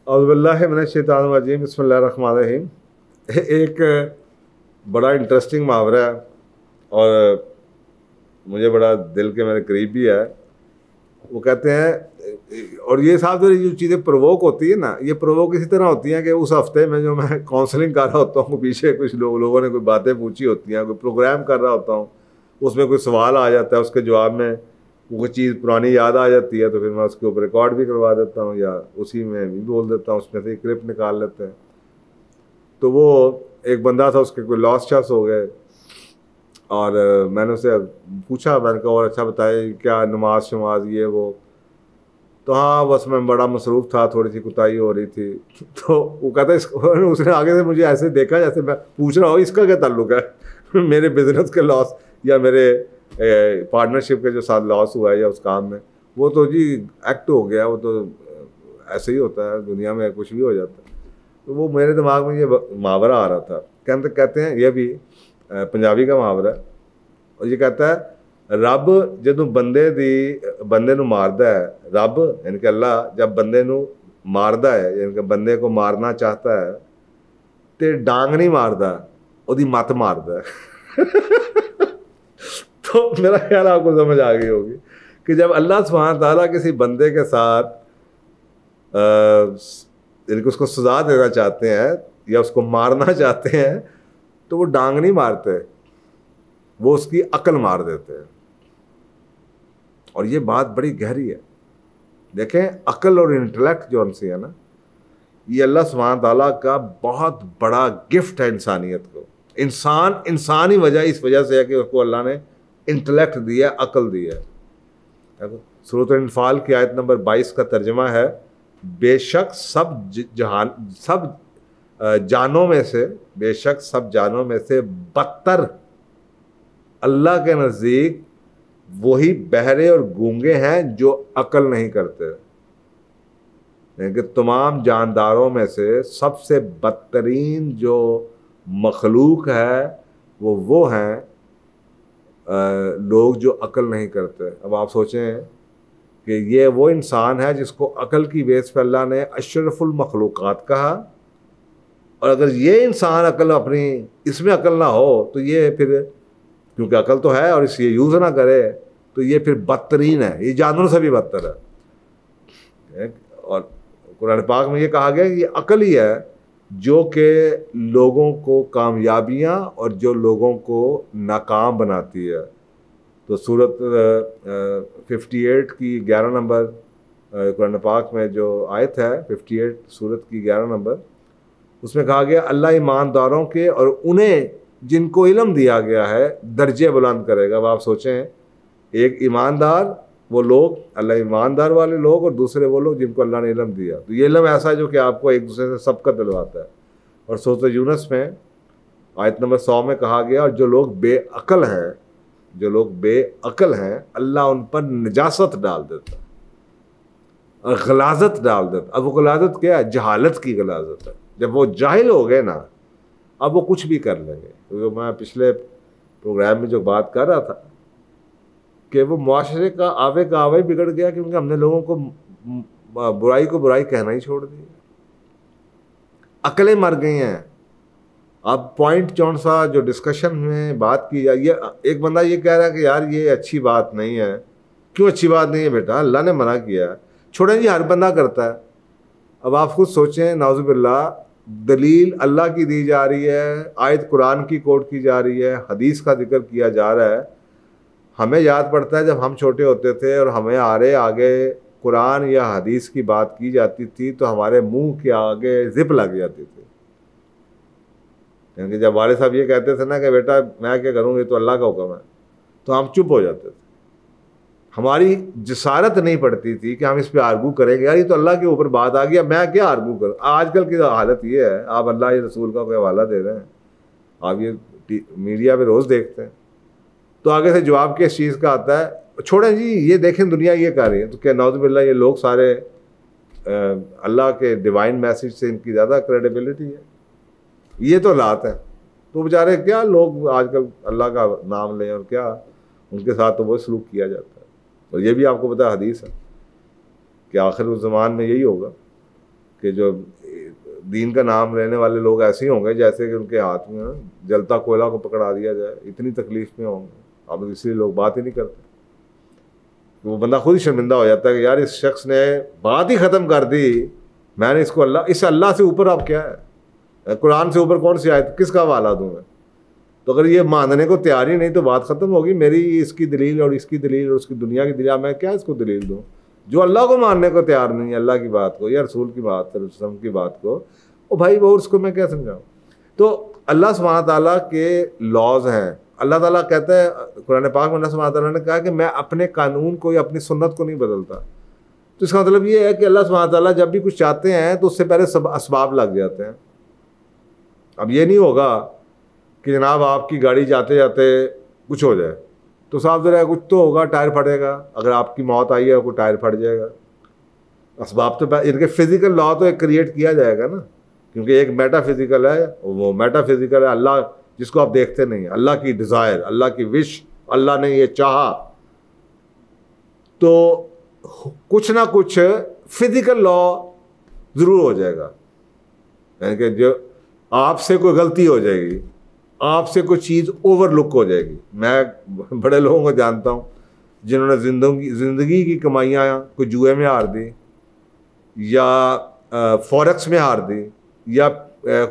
औज़ुबिल्लाहि मिनश्शैतानिर्रजीम बिस्मिल्लाहिर्रहमानिर्रहीम। एक बड़ा इंटरेस्टिंग मुहावरा है और मुझे बड़ा दिल के मेरे करीब भी है। वो कहते हैं, और ये साहब जो चीज़ें प्रोवोक होती है ना, ये प्रोवोक इसी तरह होती हैं कि उस हफ्ते में जो मैं काउंसलिंग कर रहा होता हूँ, पीछे कुछ लोगों ने कोई बातें पूछी होती हैं, कोई प्रोग्राम कर रहा होता हूँ, उसमें कोई सवाल आ जाता है, उसके जवाब में वो चीज़ पुरानी याद आ जाती है, तो फिर मैं उसके ऊपर रिकॉर्ड भी करवा देता हूँ या उसी में भी बोल देता हूँ, उसमें से एक क्लिप निकाल लेते हैं। तो वो एक बंदा था, उसके कोई लॉस शॉस हो गए और मैंने उससे पूछा, मैंने कहा और अच्छा बताए क्या नमाज शमाज ये वो, तो हाँ बस मैं बड़ा मसरूफ़ था, थोड़ी सी कुताही हो रही थी। तो वो कहता है, उसने आगे से मुझे ऐसे देखा जैसे मैं पूछ रहा हूँ इसका क्या ताल्लुक है मेरे बिजनेस के लॉस या मेरे पार्टनरशिप के जो साथ लॉस हुआ है या उस काम में। वो तो जी एक्ट हो गया, वो तो ऐसे ही होता है, दुनिया में कुछ भी हो जाता है। तो वो मेरे दिमाग में ये मुहावरा आ रहा था। कहते हैं ये भी पंजाबी का मुहावरा है और ये कहता है, रब जदों बंदे नूं मारदा है, रब यानी कि अल्लाह जब बंदे नूं मारदा है, यानी कि बंदे को मारना चाहता है, तो डांग नहीं मारदा, ओदी मत मारदा है तो मेरा ख्याल आपको समझ आ गई होगी कि जब अल्लाह सुब्हान ताला किसी बंदे के साथ यानी कि उसको सजा देना चाहते हैं या उसको मारना चाहते हैं, तो वो डांग नहीं मारते, वो उसकी अकल मार देते हैं। और ये बात बड़ी गहरी है। देखें, अकल और इंटेलेक्ट जो उनसे है ना, ये अल्लाह सुब्हान ताला का बहुत बड़ा गिफ्ट है इंसानियत को। इंसान ही इस वजह से है कि उसको अल्लाह ने इंटेलेक्ट दिया, अकल दिया है। सूरत अल-इन्फाल की आयत नंबर 22 का तर्जमा है, बेशक सब जानों में से बदतर अल्लाह के नज़दीक वही बहरे और गूंगे हैं जो अकल नहीं करते। यानी कि तमाम जानदारों में से सबसे बदतरीन जो मखलूक है वो हैं लोग जो अकल नहीं करते। अब आप सोचें कि ये वो इंसान है जिसको अकल की बेस पर अल्लाह ने अशरफुल मखलूक़ात कहा, और अगर ये इंसान अकल अपनी इसमें अकल ना हो तो ये फिर, क्योंकि अकल तो है और इसे यूज़ ना करे, तो ये फिर बदतरीन है, ये जानवरों से भी बदतर है। और कुरान पाक में ये कहा गया कि ये अकल ही है जो कि लोगों को कामयाबियाँ और जो लोगों को नाकाम बनाती है। तो सूरत 58 की 11 नंबर कुरान पाक में जो आयत है, 58 सूरत की 11 नंबर, उसमें कहा गया अल्लाह ईमानदारों के और उन्हें जिनको इल्म दिया गया है दर्जे बुलंद करेगा। अब आप सोचें, एक ईमानदार वो लोग, अल्लाह ईमानदार वाले लोग, और दूसरे वो लोग जिनको अल्लाह ने इल्म दिया। तो ये इल्म ऐसा है जो कि आपको एक दूसरे से सबकत दिलवाता है। और सूरत यूनुस में आयत नंबर 100 में कहा गया, और जो लोग बेअकल हैं अल्लाह उन पर नजासत डाल देता है और गलाजत डाल देता। अब वो गलाजत क्या है? जहालत की गलाजत है। जब वो जाहिल हो गए ना, अब वो कुछ भी कर लेंगे। तो मैं पिछले प्रोग्राम में जो बात कर रहा था कि वो मुआशरे का आवे बिगड़ गया, क्योंकि हमने लोगों को बुराई को बुराई कहना ही छोड़ दिया। अकलें मर गई हैं। अब पॉइंट कौन सा जो डिस्कशन में बात की जाए, ये एक बंदा ये कह रहा है कि यार ये अच्छी बात नहीं है। क्यों अच्छी बात नहीं है बेटा? अल्लाह ने मना किया है। छोड़ें जी, हर बंदा करता है। अब आप खुद सोचें, नाउज़ुबिल्लाह, दलील अल्लाह की दी जा रही है, आयत कुरान की कोट की जा रही है, हदीस का जिक्र किया जा रहा है। हमें याद पड़ता है जब हम छोटे होते थे और हमें आगे कुरान या हदीस की बात की जाती थी तो हमारे मुंह के आगे जिप लग जाती थी। क्योंकि जब वाले साहब ये कहते थे ना कि बेटा मैं क्या करूँगी, तो अल्लाह का हुक्म है, तो हम चुप हो जाते थे। हमारी जसारत नहीं पड़ती थी कि हम इस पे आर्गू करेंगे, यार ये तो अल्लाह के ऊपर बात आ गया, मैं क्या आर्गू करूँ। आजकल की हालत ये है, आप अल्लाह या रसूल का कोई हवाला दे रहे हैं, आप ये मीडिया पे रोज़ देखते हैं, तो आगे से जवाब किस चीज़ का आता है? छोड़ें जी, ये देखें दुनिया ये कर रही है, तो क्या नाउज़ुबिल्लाह ये लोग सारे अल्लाह के डिवाइन मैसेज से इनकी ज़्यादा क्रेडिबिलिटी है? ये तो हालात है। तो बेचारे क्या लोग आजकल अल्लाह का नाम लें और क्या उनके साथ तो वो सलूक किया जाता है। और ये भी आपको पता है, हदीस है कि आखिर उस ज़मान में यही होगा कि जो दीन का नाम लेने वाले लोग ऐसे ही होंगे जैसे कि उनके हाथ में जलता कोयला को पकड़ा दिया जाए, इतनी तकलीफ में होंगे। अब इसलिए लोग बात ही नहीं करते। वो बंदा खुद ही शर्मिंदा हो जाता है कि यार इस शख्स ने बात ही ख़त्म कर दी, मैंने इसको इस अल्लाह से ऊपर अब क्या है, कुरान से ऊपर कौन सी आयत, किसका हवाला दूँ मैं? तो अगर ये मानने को तैयार ही नहीं तो बात ख़त्म होगी। मेरी इसकी दलील और इसकी दलील और उसकी दुनिया की दलील, मैं क्या इसको दलील दूँ? जो अल्लाह को मानने को तैयार नहीं है, अल्लाह की बात को या रसूल की बात, रसूल की बात को, ओ भाई वो उसको मैं क्या समझाऊँ? तो अल्लाह सुब्हानहू तआला के लॉज हैं। अल्लाह ताला कहता है कुरान पाक में, अल्लाह सुब्हानहू तआला ने कहा कि मैं अपने कानून को या अपनी सुन्नत को नहीं बदलता। तो इसका मतलब ये है कि अल्लाह सुब्हानहू तआला जब भी कुछ चाहते हैं तो उससे पहले सब असबाब लग जाते हैं। अब ये नहीं होगा कि जनाब आपकी गाड़ी जाते जाते कुछ हो जाए तो साफ ज़रा कुछ तो होगा, टायर फटेगा। अगर आपकी मौत आई है कोई टायर फट जाएगा। असबाब तो इनके फिजिकल लॉ तो एक क्रिएट किया जाएगा ना, क्योंकि एक मेटाफिजिकल है, वो मेटाफिजिकल है अल्लाह जिसको आप देखते नहीं है, अल्लाह की डिज़ायर, अल्लाह की विश, अल्लाह ने ये चाहा। तो कुछ ना कुछ फिजिकल लॉ ज़रूर हो जाएगा, यानी कि जो आपसे कोई गलती हो जाएगी, आपसे कोई चीज़ ओवरलुक हो जाएगी। मैं बड़े लोगों को जानता हूँ जिन्होंने ज़िंदगी की कमाइयाँ कोई जुए में हार दी या फॉरेक्स में हार दी या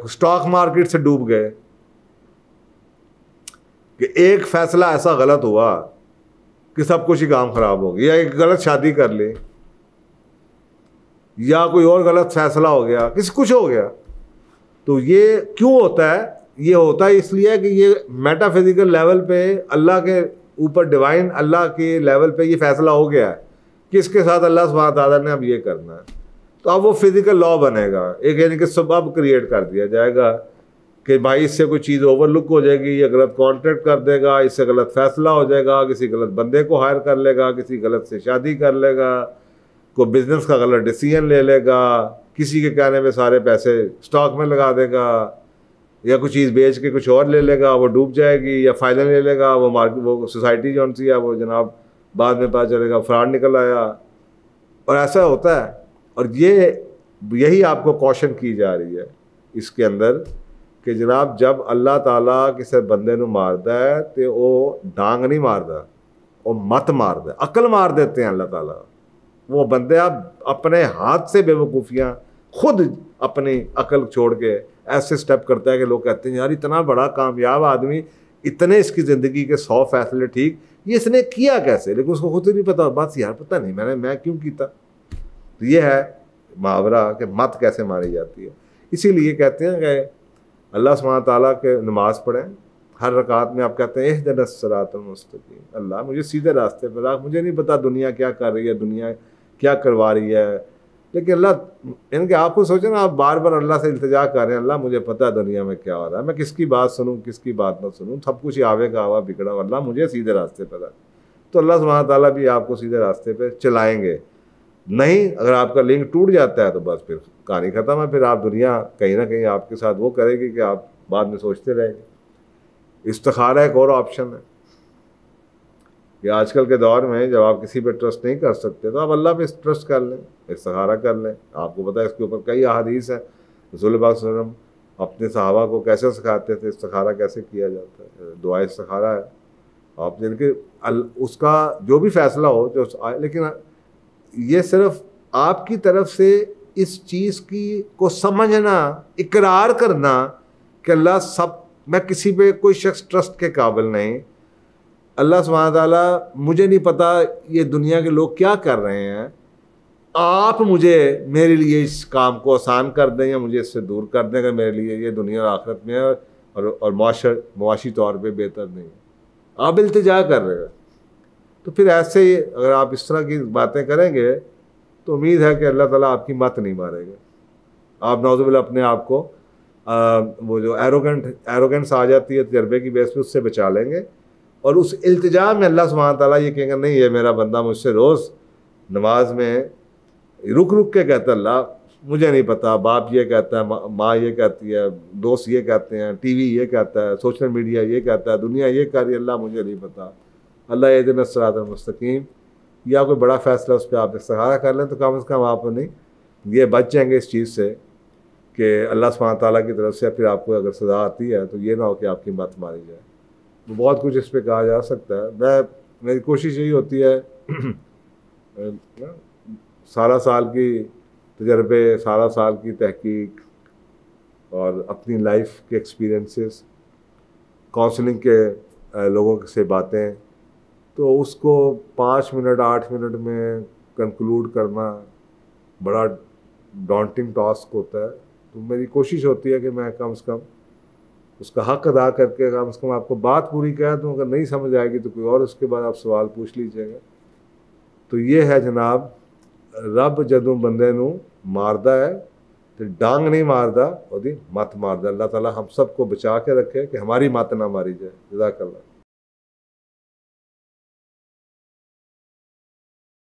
स्टॉक मार्केट से डूब गए कि एक फ़ैसला ऐसा गलत हुआ कि सब कुछ ही काम ख़राब हो गया, या एक गलत शादी कर ली या कोई और गलत फ़ैसला हो गया, किसी कुछ हो गया। तो ये क्यों होता है? ये होता है इसलिए कि ये मेटाफिजिकल लेवल पे अल्लाह के ऊपर, डिवाइन अल्लाह के लेवल पे ये फ़ैसला हो गया है कि इसके साथ अल्लाह सुब्हानहू तआला ने अब ये करना है। तो अब वो फिज़िकल लॉ बनेगा, एक यानी कि सबब क्रिएट कर दिया जाएगा कि भाई इससे कोई चीज़ ओवरलुक हो जाएगी, ये गलत कॉन्ट्रैक्ट कर देगा, इससे गलत फ़ैसला हो जाएगा, किसी गलत बंदे को हायर कर लेगा, किसी गलत से शादी कर लेगा, कोई बिज़नेस का गलत डिसीजन ले लेगा, किसी के कहने में सारे पैसे स्टॉक में लगा देगा, या कुछ चीज़ बेच के कुछ और ले लेगा, वो डूब जाएगी, या फ़ायदा ले लेगा, वो मार्केट, वो सोसाइटी जो सी है वो जनाब बाद में पता चलेगा फ्रॉड निकल आया। और ऐसा होता है। और यही आपको कॉशन की जा रही है इसके अंदर कि जनाब जब अल्लाह ताला किसी बंदे नूं मारदा है तो वो डांग नहीं मारदा, वो मत मारदा, अकल मार देते हैं अल्लाह ताला। वो बंदे आप अपने हाथ से बेवकूफ़ियाँ खुद अपनी अकल छोड़ के ऐसे स्टेप करता है कि लोग कहते हैं यार इतना बड़ा कामयाब आदमी, इतने इसकी ज़िंदगी के 100 फैसले ठीक, ये इसने किया कैसे? लेकिन उसको खुद ही नहीं पता, बस यार पता नहीं मैं क्यों किया। तो ये है मुहावरा कि मत कैसे मारी जाती है। इसीलिए कहते हैं कि अल्लाह सुब्हानहू तआला के नमाज़ पढ़ें, हर रकात में आप कहते हैं इहदिनस सिरातल मुस्तकीम, अल्लाह मुझे सीधे रास्ते पर रख। मुझे नहीं पता दुनिया क्या कर रही है, दुनिया क्या करवा रही है, लेकिन अल्लाह इनके आपको सोचें ना, आप बार बार अल्लाह से इल्तिजा कर रहे हैं, अल्लाह मुझे पता है दुनिया में क्या हो रहा है, मैं किसकी बात सुनूं किसकी बात ना सुनूं, सब कुछ आवे का आवा बिगड़ा, अल्लाह मुझे सीधे रास्ते पर रख। तो अल्लाह सुब्हानहू तआला भी आपको सीधे रास्ते पर चलाएँगे। नहीं, अगर आपका लिंक टूट जाता है तो बस फिर कहानी ख़त्म है। फिर आप दुनिया कहीं ना कहीं आपके साथ वो करेगी कि आप बाद में सोचते रहेंगे। इस्तिखारा एक और ऑप्शन है कि आजकल के दौर में जब आप किसी पे ट्रस्ट नहीं कर सकते तो आप अल्लाह पे ट्रस्ट कर लें, इस्तिखारा कर लें। आपको पता है इसके ऊपर कई अहादीस हैं। रसूल पाक सल्लल्लाहु अलैहि वसल्लम अपने सहाबा को कैसे सिखाते थे इस्तिखारा कैसे किया जाता है। दुआ इस्तिखारा है, आप जिनके उसका जो भी फैसला हो जो, लेकिन ये सिर्फ आपकी तरफ से इस चीज़ की को समझना, इकरार करना कि अल्लाह सब, मैं किसी पे कोई शख्स ट्रस्ट के काबिल नहीं, अल्लाह सुब्हानहू तआला मुझे नहीं पता ये दुनिया के लोग क्या कर रहे हैं, आप मुझे मेरे लिए इस काम को आसान कर दें या मुझे इससे दूर कर दें, अगर मेरे लिए ये दुनिया और आखिरत में है और मुआशी तौर पे बेहतर नहीं है। आप इल्तिजा कर रहे हैं। तो फिर ऐसे ही अगर आप इस तरह की बातें करेंगे तो उम्मीद है कि अल्लाह ताला आपकी मत नहीं मारेगा। आप नाउज़ुबिल्लाह अपने आप को वो जो एरोगेंस आ जाती है तजर्बे की बेस पे, उससे बचा लेंगे। और उस इल्तिजा में अल्लाह सुब्हानहू तआला ये कहेंगे नहीं, ये मेरा बंदा मुझसे रोज़ नमाज में रुक रुक के कहता है अल्लाह मुझे नहीं पता, बाप ये कहता है, माँ ये कहती है, दोस्त ये कहते हैं, टीवी ये कहता है, सोशल मीडिया ये कहता है, दुनिया ये कर रही है, अल्लाह मुझे नहीं पता। अल्लाह इहदिनस सिरातल मुस्तकीम, या कोई बड़ा फ़ैसला उस पर आप इस्तिखारा कर लें तो कम से कम आप नहीं ये बच जाएंगे इस चीज़ से कि अल्लाह सुब्हानहू ताला की तरफ से फिर आपको अगर सज़ा आती है तो ये ना हो कि आपकी मत मारी जाए। तो बहुत कुछ इस पे कहा जा सकता है। मेरी कोशिश यही होती है सारा साल की तजर्बे, सारा साल की तहकीक और अपनी लाइफ के एक्सपीरियंसेस, काउंसलिंग के लोगों से बातें, तो उसको 5 मिनट 8 मिनट में कंक्लूड करना बड़ा डॉन्टिंग टास्क होता है। तो मेरी कोशिश होती है कि मैं कम से कम उसका हक अदा करके कम से कम आपको बात पूरी कह दूँ। अगर नहीं समझ आएगी तो कोई और उसके बाद आप सवाल पूछ लीजिएगा। तो ये है जनाब, रब जदों बंदे नूं मारदा है तो डांग नहीं मारदा, ओदी मत मारदा। अल्लाह ताला हम सबको बचा के रखे कि हमारी मत ना मारी जाए। जज़ाकल्लाह।